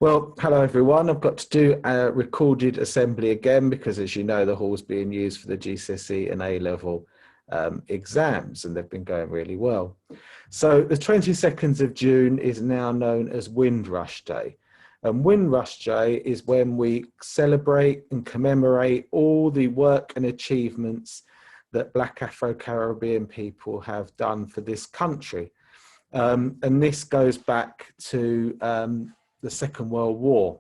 Well, hello everyone. I've got to do a recorded assembly again because, as you know, the hall's being used for the GCSE and A-level exams, and they've been going really well. So the 22nd of June is now known as Windrush Day. And Windrush Day is when we celebrate and commemorate all the work and achievements that Black Afro-Caribbean people have done for this country. And this goes back to the Second World War,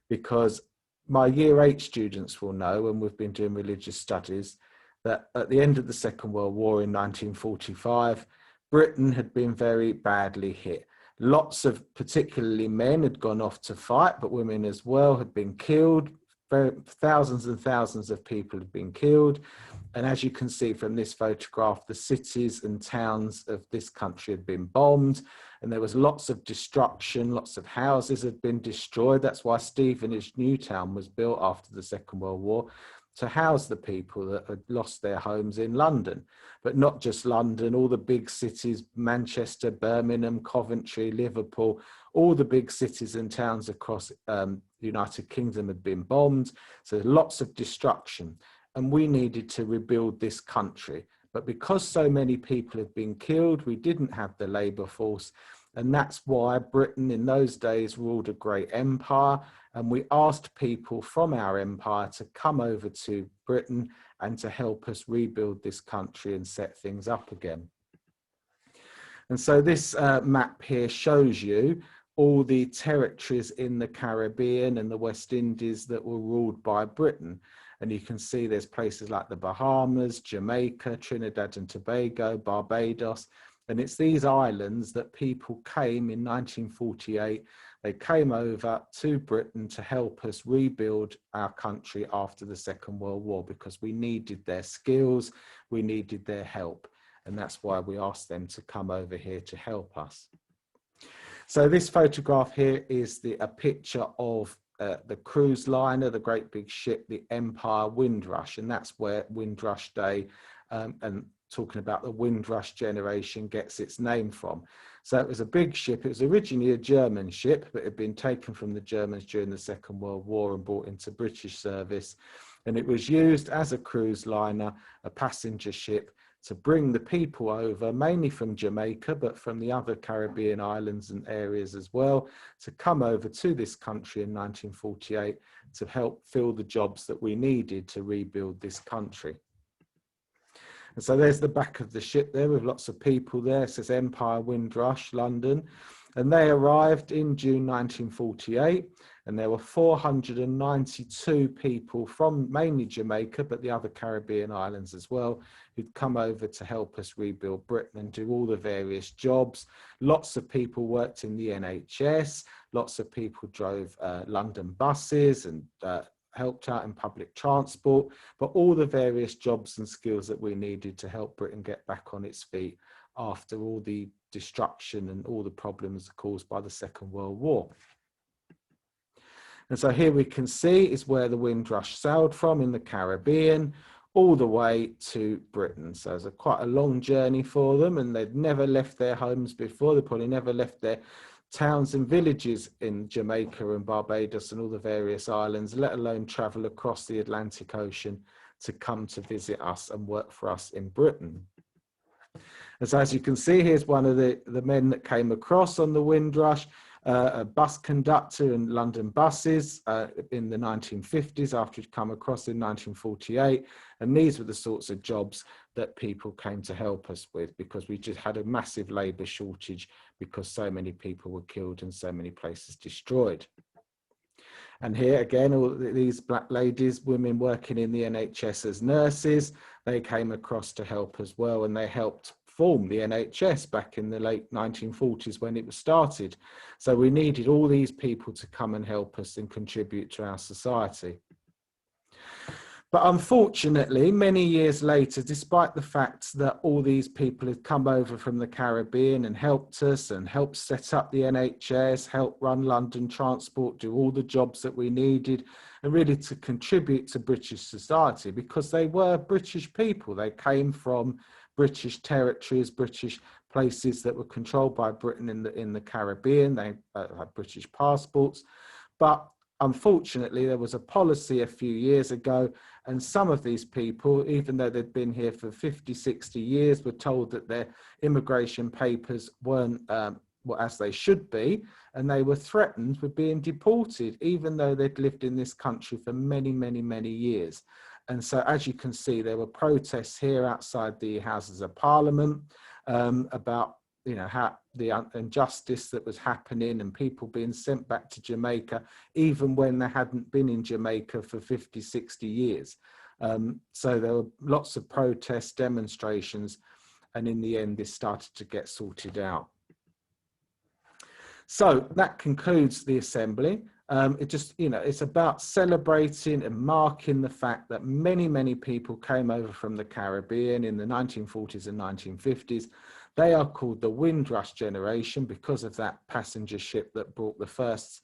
because my Year 8 students will know, and we've been doing religious studies, that at the end of the Second World War in 1945, Britain had been very badly hit. Lots of, particularly men, had gone off to fight, but women as well had been killed. Thousands and thousands of people had been killed. And as you can see from this photograph, the cities and towns of this country had been bombed, and there was lots of destruction, lots of houses had been destroyed. That's why Stevenage Newtown was built after the Second World War, to house the people that had lost their homes in London. But not just London, all the big cities, Manchester, Birmingham, Coventry, Liverpool, all the big cities and towns across the United Kingdom had been bombed. So lots of destruction. And we needed to rebuild this country. But because so many people had been killed, we didn't have the labour force. And that's why Britain in those days ruled a great empire. And we asked people from our empire to come over to Britain and to help us rebuild this country and set things up again. And so this map here shows you all the territories in the Caribbean and the West Indies that were ruled by Britain. And you can see there's places like the Bahamas, Jamaica, Trinidad and Tobago, Barbados. And it's these islands that people came in 1948. They came over to Britain to help us rebuild our country after the Second World War, because we needed their skills, we needed their help. And that's why we asked them to come over here to help us. So this photograph here is a picture of the cruise liner, the great big ship, the Empire Windrush, and that's where Windrush Day and talking about the Windrush generation gets its name from. So it was a big ship. It was originally a German ship, but it had been taken from the Germans during the Second World War and brought into British service. And it was used as a cruise liner, a passenger ship, to bring the people over, mainly from Jamaica, but from the other Caribbean islands and areas as well, to come over to this country in 1948 to help fill the jobs that we needed to rebuild this country. And so there's the back of the ship there with lots of people there. It says Empire Windrush, London. And they arrived in June 1948, and there were 492 people from mainly Jamaica, but the other Caribbean islands as well, who'd come over to help us rebuild Britain and do all the various jobs. Lots of people worked in the NHS, lots of people drove London buses and helped out in public transport, but all the various jobs and skills that we needed to help Britain get back on its feet after all the destruction and all the problems caused by the Second World War. And so here we can see is where the Windrush sailed from in the Caribbean all the way to Britain. So it's quite a long journey for them, and they'd never left their homes before. They probably never left their towns and villages in Jamaica and Barbados and all the various islands, let alone travel across the Atlantic Ocean to come to visit us and work for us in Britain. And so as you can see, here's one of the men that came across on the Windrush, a bus conductor in London buses in the 1950s after he'd come across in 1948. And these were the sorts of jobs that people came to help us with, because we just had a massive labour shortage because so many people were killed and so many places destroyed. And here again, all these black ladies, women working in the NHS as nurses, they came across to help as well, and they helped form the NHS back in the late 1940s when it was started. So we needed all these people to come and help us and contribute to our society. But unfortunately, many years later, despite the fact that all these people had come over from the Caribbean and helped us and helped set up the NHS, helped run London Transport, do all the jobs that we needed, and really to contribute to British society, because they were British people. They came from British territories, British places that were controlled by Britain in the Caribbean. They had British passports. But unfortunately, there was a policy a few years ago, and some of these people, even though they'd been here for 50, 60 years, were told that their immigration papers weren't as they should be, and they were threatened with being deported, even though they'd lived in this country for many, many, many years. And so, as you can see, there were protests here outside the Houses of Parliament about, you know, how the injustice that was happening and people being sent back to Jamaica, even when they hadn't been in Jamaica for 50, 60 years. So there were lots of protests, demonstrations, and in the end, this started to get sorted out. So that concludes the assembly. It just, you know, it's about celebrating and marking the fact that many, many people came over from the Caribbean in the 1940s and 1950s. They are called the Windrush generation because of that passenger ship that brought the first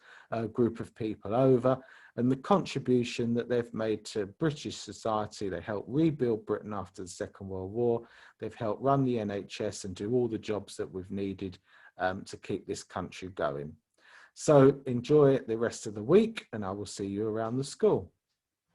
group of people over, and the contribution that they've made to British society. They helped rebuild Britain after the Second World War. They've helped run the NHS and do all the jobs that we've needed to keep this country going. So enjoy the rest of the week, and I will see you around the school.